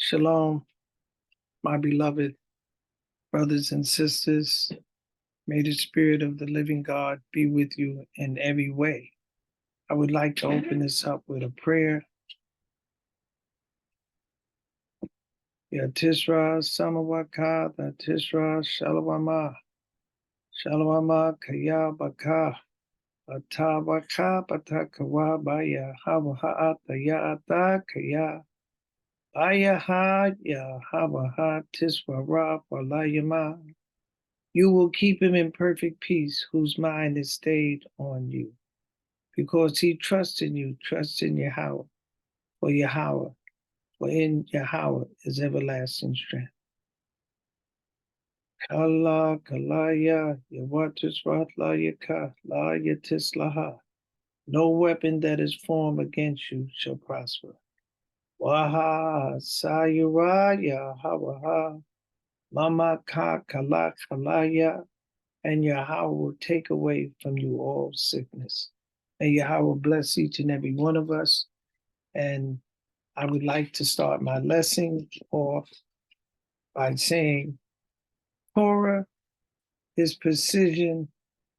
Shalom, my beloved brothers and sisters. May the Spirit of the living God be with you in every way. I would like to open this up with a prayer. Yatisra Samawaka, Yatisra Shalawama, Shalawama Kaya Baka, Atabaka Batakawa Baya, Havaha Tayata Kaya, Baya Ha Ya Havaha Tiswara Walayama. You will keep him in perfect peace, whose mind is stayed on you, because he trusts in you, trusts in Yahweh, for in Yahweh is everlasting strength. Kala kalaya yawatisrat la yaka la yatislaha. No weapon that is formed against you shall prosper. Waha sayuraya hawaha mama ka kala kalaya. And Yahweh will take away from you all sickness. And Yahweh bless each and every one of us. And I would like to start my lesson off by saying, Torah is precision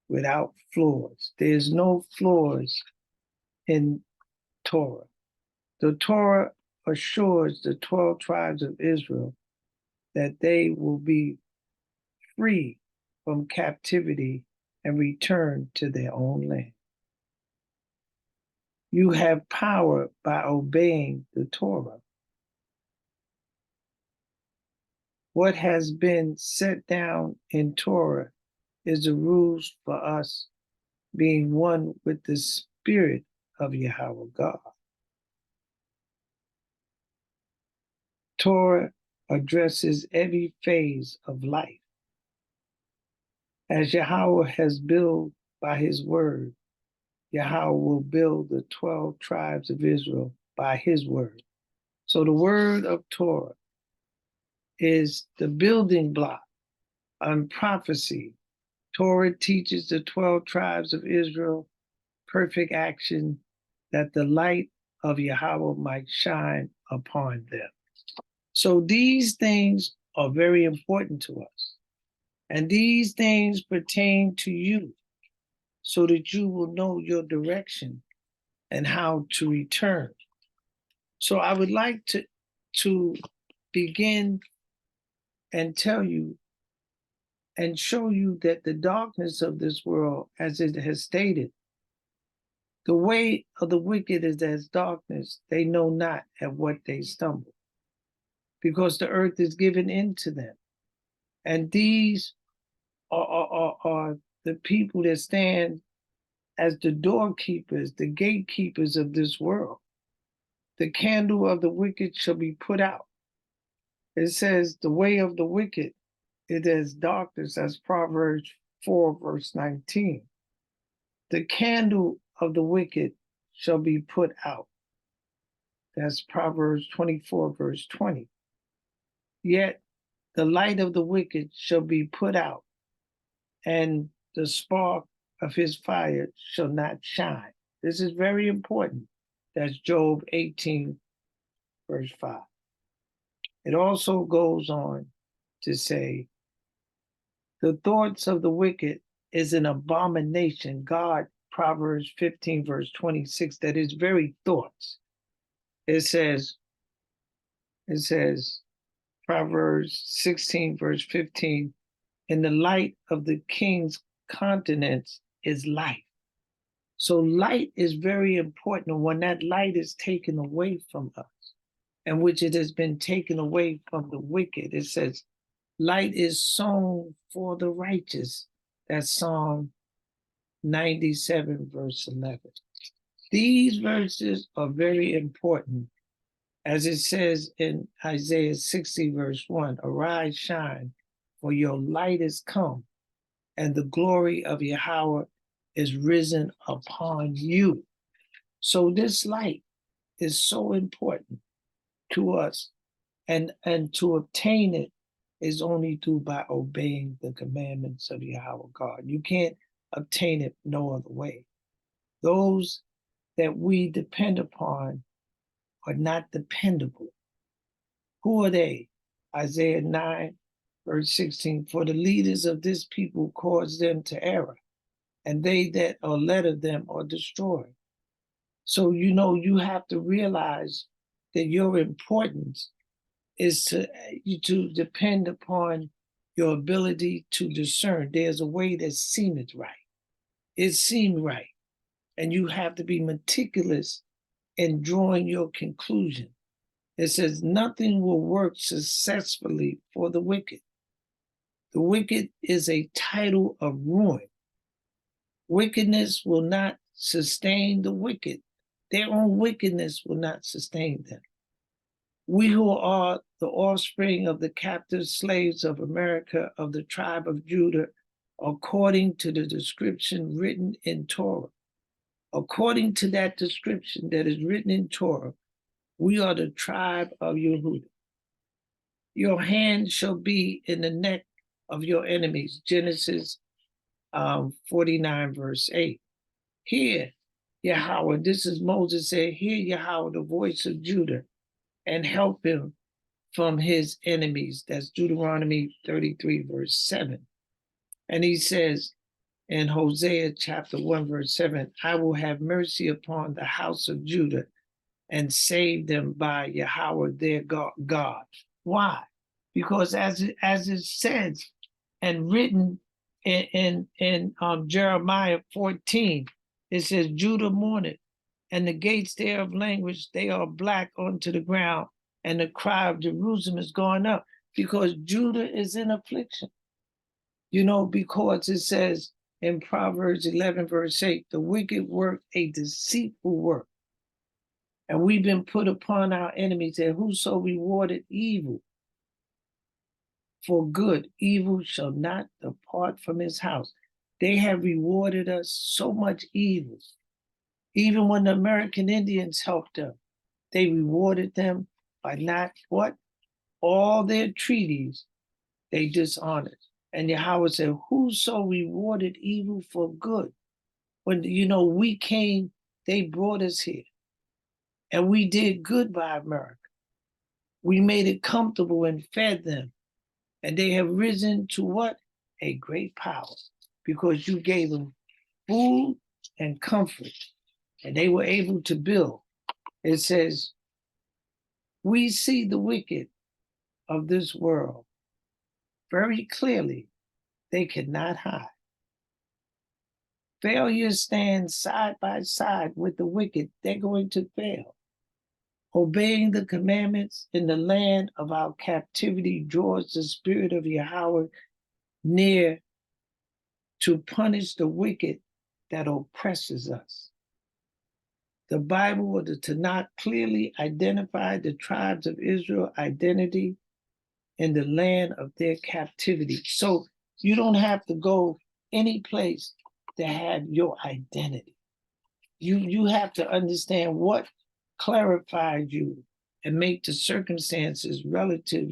without flaws. There's no flaws in Torah. The Torah assures the 12 tribes of Israel that they will be free from captivity and return to their own land. You have power by obeying the Torah. What has been set down in Torah is the rules for us being one with the Spirit of Yahweh God. Torah addresses every phase of life. As Yahweh has built by his word, Yahweh will build the 12 tribes of Israel by his word. So the word of Torah is the building block on prophecy. Torah teaches the 12 tribes of Israel perfect action that the light of Yahweh might shine upon them. So these things are very important to us. And these things pertain to you so that you will know your direction and how to return. So I would like to begin and tell you and show you that the darkness of this world, as it has stated, the way of the wicked is as darkness. They know not at what they stumble, because the earth is given into them. And these are the people that stand as the doorkeepers, the gatekeepers of this world. The candle of the wicked shall be put out. It says the way of the wicked, it is darkness, as Proverbs 4, verse 19. The candle of the wicked shall be put out. That's Proverbs 24, verse 20. Yet the light of the wicked shall be put out, and the spark of his fire shall not shine. This is very important. That's Job 18, verse 5. It also goes on to say, the thoughts of the wicked is an abomination. God, Proverbs 15, verse 26, that his very thoughts. It says, Proverbs 16, verse 15, in the light of the king's countenance is light. So light is very important. When that light is taken away from us, and which it has been taken away from the wicked, it says, light is sown for the righteous. That's Psalm 97, verse 11. These verses are very important. As it says in Isaiah 60, verse 1, arise, shine, for your light is come, and the glory of Yahweh is risen upon you. So this light is so important to us, and to obtain it is only through by obeying the commandments of Yahweh God. You can't obtain it no other way. Those that we depend upon are not dependable. Who are they? Isaiah 9, verse 16. For the leaders of this people cause them to error, and they that are led of them are destroyed. So, you have to realize that your importance is to depend upon your ability to discern. There's a way that seemeth right. It seemed right. And you have to be meticulous in drawing your conclusion. It says, nothing will work successfully for the wicked. The wicked is a title of ruin. Wickedness will not sustain the wicked. Their own wickedness will not sustain them. We who are the offspring of the captive slaves of America, of the tribe of Judah, according to the description written in Torah. According to that description that is written in Torah, we are the tribe of Yehudah. Your hand shall be in the neck of your enemies. Genesis 49, verse 8. Hear, Yahweh, this is Moses said, hear Yahweh, the voice of Judah, and help him from his enemies. That's Deuteronomy 33, verse 7. And he says in Hosea chapter 1, verse 7, I will have mercy upon the house of Judah and save them by Yahweh their God. Why? Because as it says and written in Jeremiah 14, it says, Judah mourneth, and the gates thereof languish, they are black unto the ground, and the cry of Jerusalem is going up, because Judah is in affliction. Because it says in Proverbs 11, verse 8, the wicked work a deceitful work. And we've been put upon our enemies, that whoso rewarded evil for good, evil shall not depart from his house. They have rewarded us so much evil. Even when the American Indians helped them, they rewarded them by not what? All their treaties they dishonored. And Yahweh said, whoso rewarded evil for good. When, we came, they brought us here. And we did good by America. We made it comfortable and fed them. And they have risen to what? A great power. Because you gave them food and comfort. And they were able to build. It says, we see the wicked of this world very clearly. They cannot hide. Failure stands side by side with the wicked. They're going to fail. Obeying the commandments in the land of our captivity draws the spirit of Yahweh near to punish the wicked that oppresses us. The Bible or the Tanakh clearly identified the tribes of Israel's identity in the land of their captivity. So you don't have to go any place to have your identity. You have to understand what clarifies you and make the circumstances relative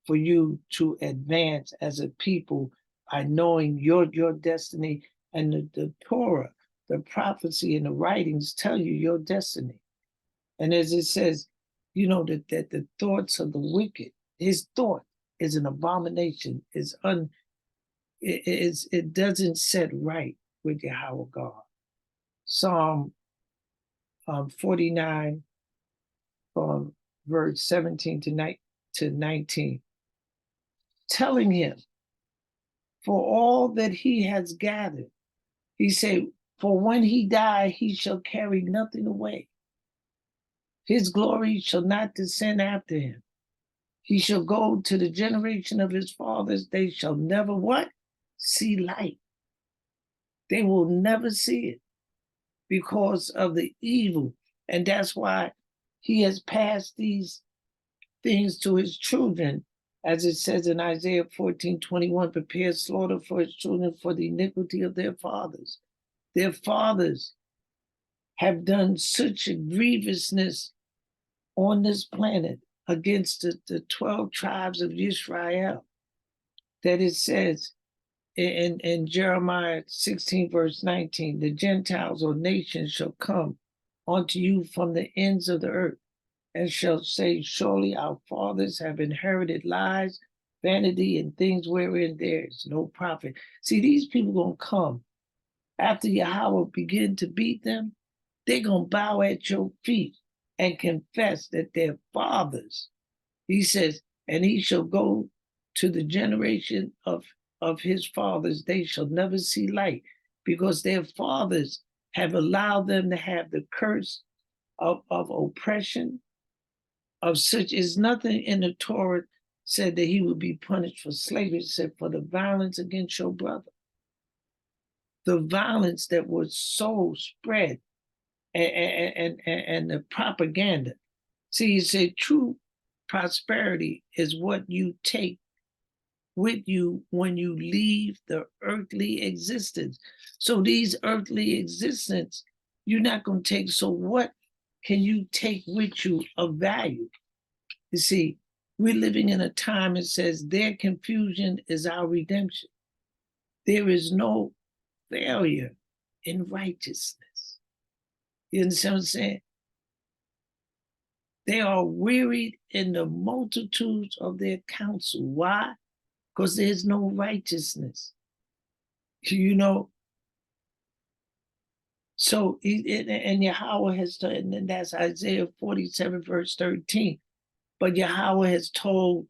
for you to advance as a people by knowing your destiny. And the Torah, the prophecy, and the writings tell you your destiny. And as it says, that the thoughts of the wicked, his thought is an abomination, it doesn't set right with Yahweh God. Psalm 49 from verse 17 to 19, telling him, for all that he has gathered, he said, for when he die, he shall carry nothing away. His glory shall not descend after him. He shall go to the generation of his fathers. They shall never what? See light. They will never see it because of the evil. And that's why he has passed these things to his children. As it says in Isaiah 14:21, prepare slaughter for his children for the iniquity of their fathers. Their fathers have done such a grievousness on this planet against the 12 tribes of Israel that it says in Jeremiah 16, verse 19, the Gentiles or nations shall come unto you from the ends of the earth, and shall say, surely our fathers have inherited lies, vanity, and things wherein there is no profit. See, these people gonna come after Yahweh begin to beat them, they're gonna bow at your feet and confess that their fathers, he says, and he shall go to the generation of his fathers, they shall never see light, because their fathers have allowed them to have the curse of oppression, of such is nothing in the Torah said that he would be punished for slavery, except for the violence against your brother. The violence that was so spread and the propaganda. See, he said true prosperity is what you take with you when you leave the earthly existence. So these earthly existence, you're not going to take. So what can you take with you of value? You see, we're living in a time that says their confusion is our redemption. There is no failure in righteousness. You understand what I'm saying? They are wearied in the multitudes of their counsel. Why? Because there's no righteousness. You know, so, and Yahweh has told, and that's Isaiah 47, verse 13. But Yahweh has told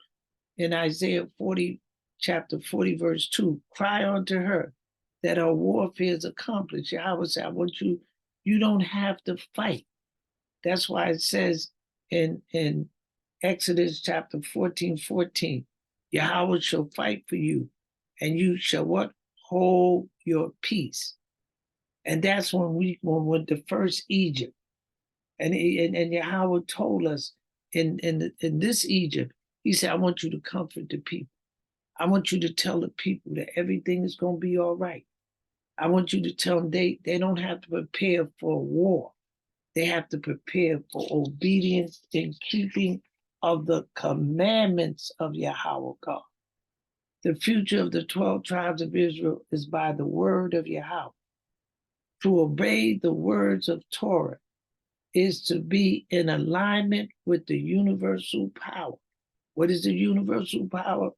in Isaiah 40, chapter 40, verse 2, cry unto her that her warfare is accomplished. Yahweh said, I want you, you don't have to fight. That's why it says in Exodus chapter 14, 14, Yahweh shall fight for you, and you shall what? Hold your peace. And that's when we went the first Egypt. And Yahweh told us in this Egypt, he said, I want you to comfort the people. I want you to tell the people that everything is going to be all right. I want you to tell them they don't have to prepare for war. They have to prepare for obedience in keeping of the commandments of Yahweh God. The future of the 12 tribes of Israel is by the word of Yahweh. To obey the words of Torah is to be in alignment with the universal power. What is the universal power?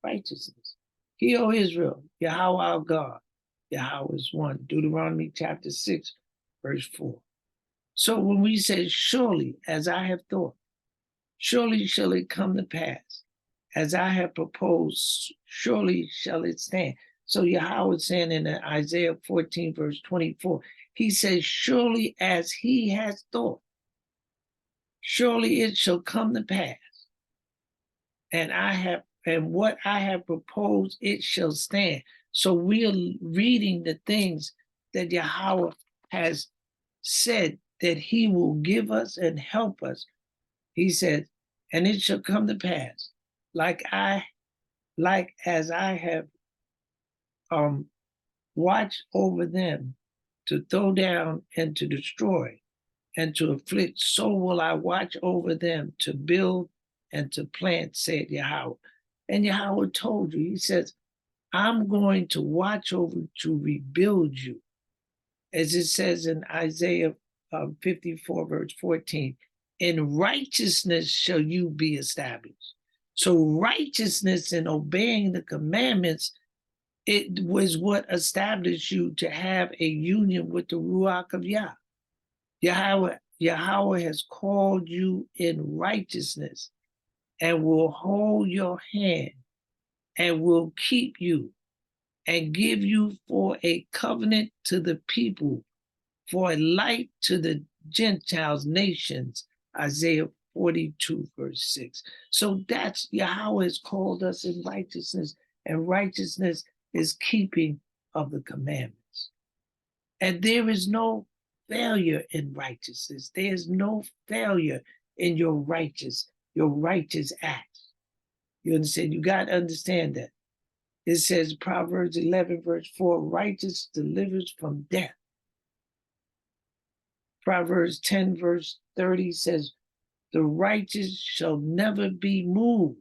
Righteousness. Hear, O Israel, Yahweh our God. Yahweh is one. Deuteronomy chapter 6, verse 4. So when we say, surely as I have thought, surely shall it come to pass, as I have proposed, surely shall it stand. So Yahweh is saying in Isaiah 14, verse 24, he says, surely as he has thought, surely it shall come to pass. And what I have proposed, it shall stand. So we are reading the things that Yahweh has said that he will give us and help us. He said, and it shall come to pass, like as I have watched over them to throw down and to destroy and to afflict, so will I watch over them to build and to plant, said Yahweh. And Yahweh told you, he says, I'm going to watch over to rebuild you. As it says in Isaiah 54, verse 14, in righteousness shall you be established. So righteousness and obeying the commandments, it was what established you to have a union with the Ruach of Yah. Yahweh has called you in righteousness and will hold your hand and will keep you and give you for a covenant to the people, for a light to the Gentiles, nations, Isaiah 42, verse 6. So that's Yahweh has called us in righteousness, and righteousness is keeping of the commandments. And there is no failure in righteousness. There is no failure in your righteous acts. You understand? You got to understand that. It says, Proverbs 11, verse 4, righteous delivers from death. Proverbs 10, verse 30 says, the righteous shall never be moved.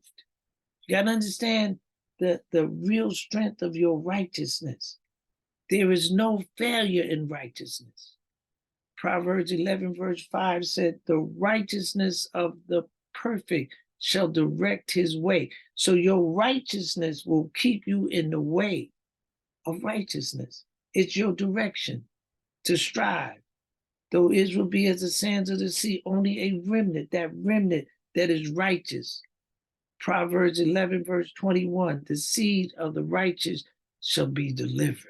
You got to understand the real strength of your righteousness. There is no failure in righteousness. Proverbs 11, verse 5 said, the righteousness of the perfect shall direct his way. So your righteousness will keep you in the way of righteousness. It's your direction to strive. Though Israel be as the sands of the sea, only a remnant that is righteous. Proverbs 11, verse 21, the seed of the righteous shall be delivered.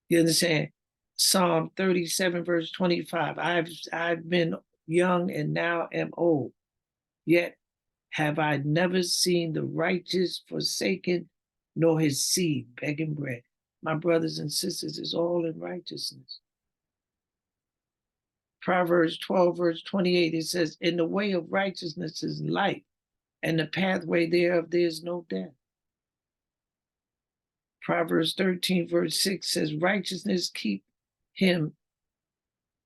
You understand? Psalm 37, verse 25, I've been young and now am old, yet have I never seen the righteous forsaken, nor his seed begging bread. My brothers and sisters, is all in righteousness. Proverbs 12, verse 28, it says, in the way of righteousness is life, and the pathway thereof there is no death. Proverbs 13, verse 6 says, righteousness keep him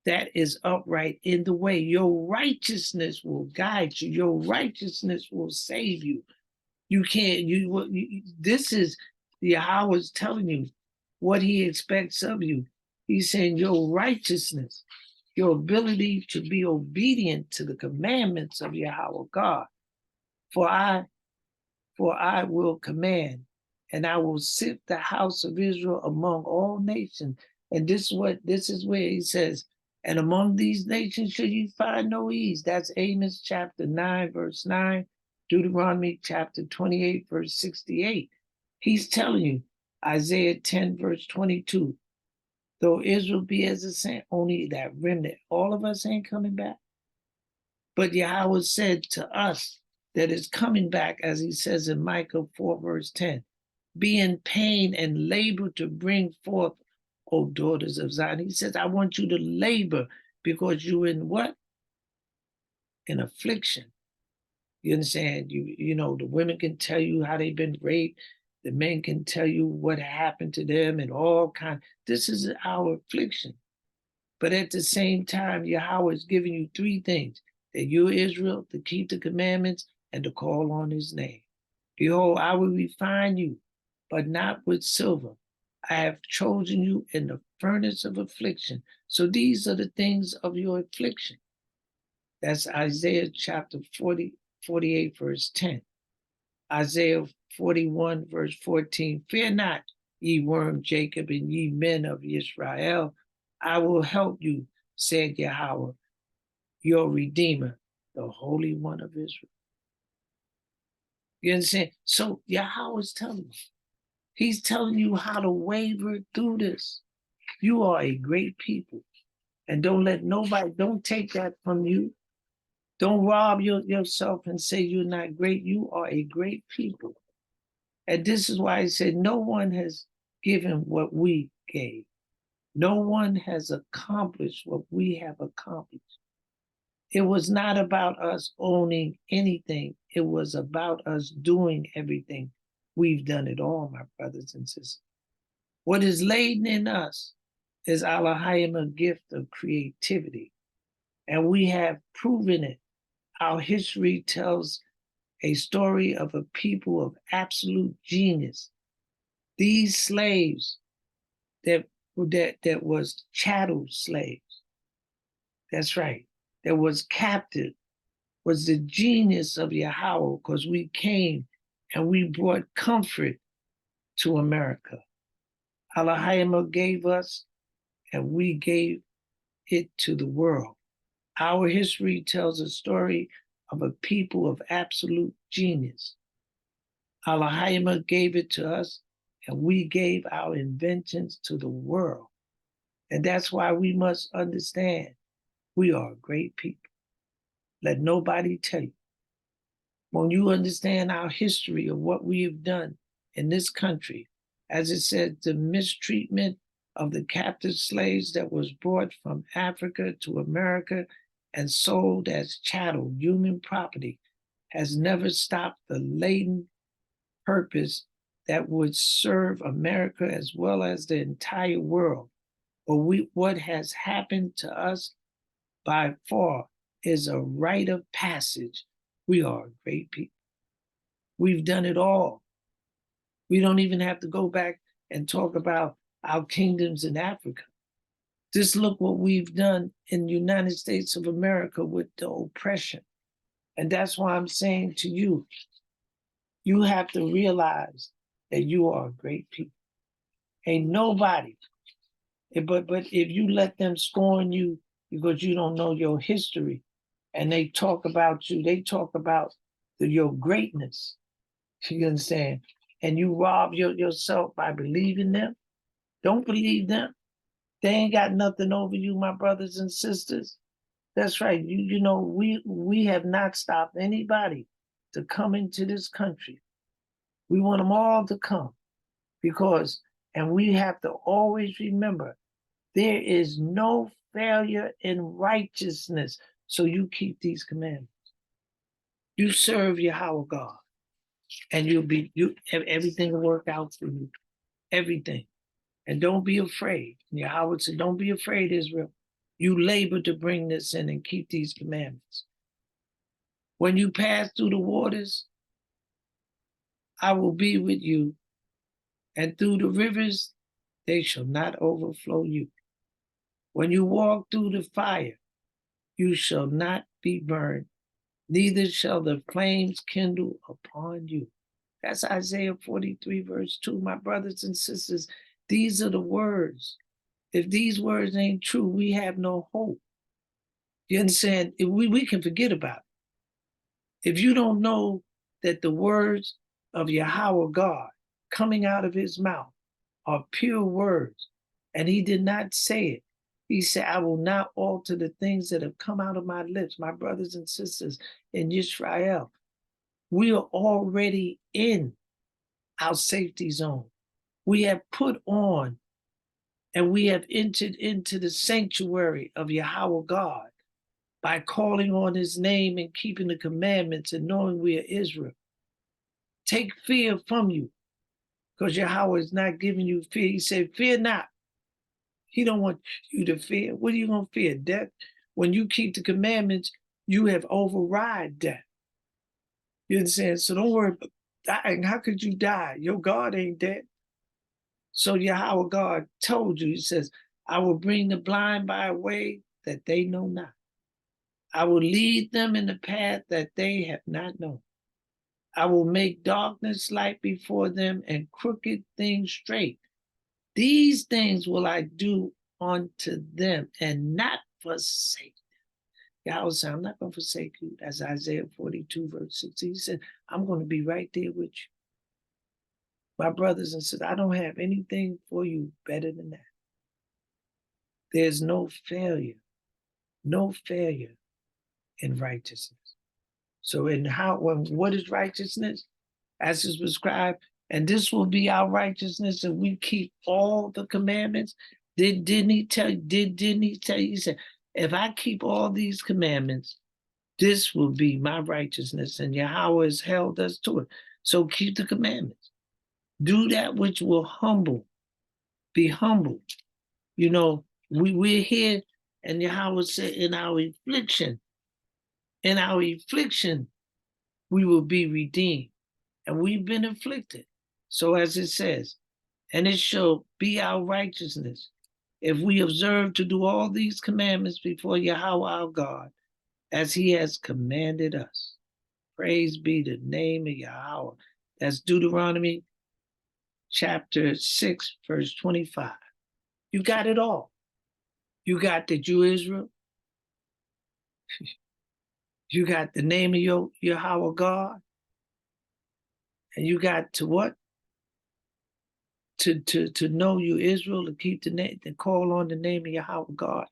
that is upright in the way. Your righteousness will guide you. Your righteousness will save you. You can't, this is Yahweh's telling you what he expects of you. He's saying your righteousness, your ability to be obedient to the commandments of Yahweh God. For I will command, and I will sift the house of Israel among all nations. And this is where he says, and among these nations shall you find no ease. That's Amos chapter 9, verse 9, Deuteronomy chapter 28, verse 68. He's telling you, Isaiah 10, verse 22, though Israel be as a sand, only that remnant, all of us ain't coming back. But Yahweh said to us that is coming back, as he says in Micah 4, verse 10, be in pain and labor to bring forth, O daughters of Zion. He says, I want you to labor because you're in what? In affliction. You understand? You know, the women can tell you how they've been raped. The men can tell you what happened to them and all kinds. This is our affliction. But at the same time, Yahweh is giving you three things: that you're Israel, to keep the commandments, and to call on his name. Behold, I will refine you, but not with silver. I have chosen you in the furnace of affliction. So these are the things of your affliction. That's Isaiah chapter 48, verse 10. Isaiah 41, verse 14. Fear not, ye worm Jacob, and ye men of Israel. I will help you, said Yahweh, your Redeemer, the Holy One of Israel. You understand? So Yahweh is telling you. He's telling you how to waver through this. You are a great people. And don't let nobody, don't take that from you. Don't rob yourself and say you're not great. You are a great people. And this is why I said no one has given what we gave. No one has accomplished what we have accomplished. It was not about us owning anything. It was about us doing everything. We've done it all, my brothers and sisters. What is laden in us is Elohim, a gift of creativity. And we have proven it. Our history tells a story of a people of absolute genius. These slaves that was chattel slaves, that's right, that was captive, was the genius of Yahweh, because we came and we brought comfort to America. Elohim gave us, and we gave it to the world. Our history tells a story of a people of absolute genius. Elohim gave it to us, and we gave our inventions to the world. And that's why we must understand we are a great people. Let nobody tell you. When you understand our history of what we have done in this country, as it says, the mistreatment of the captive slaves that was brought from Africa to America and sold as chattel, human property, has never stopped the latent purpose that would serve America as well as the entire world. But what has happened to us by far is a rite of passage. We are a great people. We've done it all. We don't even have to go back and talk about our kingdoms in Africa Just look what we've done in the United States of America with the oppression. And that's why I'm saying to you, you have to realize that you are a great people. Ain't nobody. But if you let them scorn you because you don't know your history, and they talk about you, they talk about your greatness, you understand? And you rob yourself by believing them. Don't believe them. They ain't got nothing over you, my brothers and sisters. That's right. You know, we have not stopped anybody to come into this country. We want them all to come because, and we have to always remember, there is no failure in righteousness. So you keep these commandments. You serve Yahweh God, and everything will work out for you. Everything. And don't be afraid. Yahweh said, don't be afraid, Israel. You labor to bring this in and keep these commandments. When you pass through the waters, I will be with you, and through the rivers, they shall not overflow you. When you walk through the fire, you shall not be burned, neither shall the flames kindle upon you. That's Isaiah 43, verse 2. My brothers and sisters, these are the words. If these words ain't true, we have no hope. You understand? We can forget about it. If you don't know that the words of Yahweh God coming out of his mouth are pure words, and he did not say it. He said, I will not alter the things that have come out of my lips, my brothers and sisters in Israel. We are already in our safety zone. We have put on and we have entered into the sanctuary of Yahweh God by calling on his name and keeping the commandments and knowing we are Israel. Take fear from you, because Yahweh is not giving you fear. He said, fear not. He don't want you to fear. What are you going to fear? Death? When you keep the commandments, you have override death. You understand? So don't worry about dying. How could you die? Your God ain't dead. So Yahweh God told you, he says, I will bring the blind by a way that they know not. I will lead them in the path that they have not known. I will make darkness light before them and crooked things straight. These things will I do unto them and not forsake them. Yahweh said, I'm not going to forsake you. That's Isaiah 42, verse 16. He said, I'm going to be right there with you. My brothers and sisters, I don't have anything for you better than that. There's no failure in righteousness. So what is righteousness? As is prescribed, and this will be our righteousness if we keep all the commandments. Didn't he tell you? Didn't he tell you? He said, if I keep all these commandments, this will be my righteousness, and Yahweh has held us to it. So keep the commandments. Do that which will be humble. You know, we're here, and Yahweh said, in our affliction, we will be redeemed. And we've been afflicted. So as it says, and it shall be our righteousness if we observe to do all these commandments before Yahweh our God, as he has commanded us. Praise be the name of Yahweh. That's Deuteronomy chapter 6, verse 25. You got it all. You got that you Israel. You got the name of your Yahweh God. And you got to what? To know you Israel, to keep the name, to call on the name of Yahweh God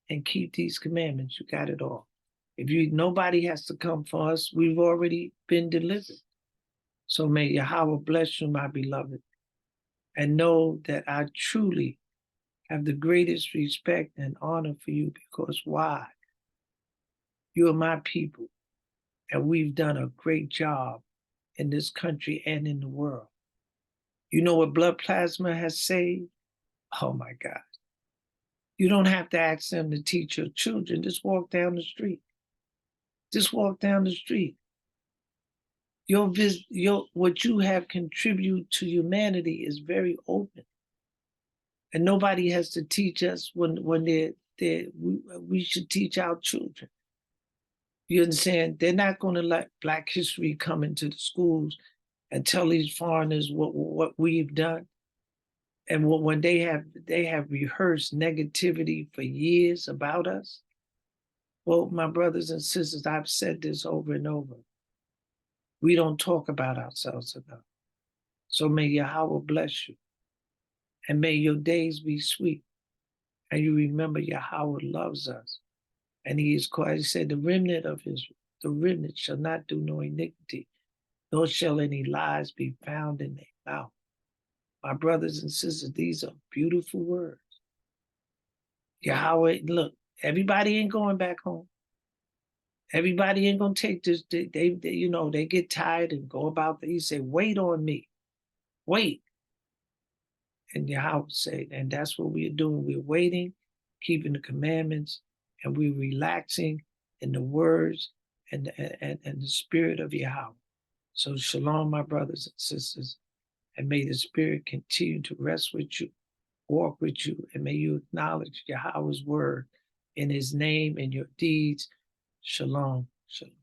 and keep these commandments. You got it all. Nobody has to come for us. We've already been delivered. So may Yahweh bless you, my beloved, and know that I truly have the greatest respect and honor for you, because why? You are my people, and we've done a great job in this country and in the world. You know what blood plasma has saved? Oh my God. You don't have to ask them to teach your children. Just walk down the street. Just walk down the street. What you have contributed to humanity is very open. And nobody has to teach us when we should teach our children. You understand? They're not going to let Black history come into the schools and tell these foreigners what we've done. And when they have rehearsed negativity for years about us. Well, my brothers and sisters, I've said this over and over. We don't talk about ourselves enough. So may Yahweh bless you. And may your days be sweet. And you remember Yahweh loves us. And he is called, he said, the remnant of Israel, the remnant shall not do no iniquity, nor shall any lies be found in their mouth. My brothers and sisters, these are beautiful words. Yahweh, look, everybody ain't going back home. Everybody ain't gonna take this. They get tired and go about. He say, "Wait on me, wait." And Yahweh said, and that's what we're doing. We're waiting, keeping the commandments, and we're relaxing in the words and the spirit of Yahweh. So shalom, my brothers and sisters, and may the Spirit continue to rest with you, walk with you, and may you acknowledge Yahweh's word in His name and your deeds. Shalom, shalom.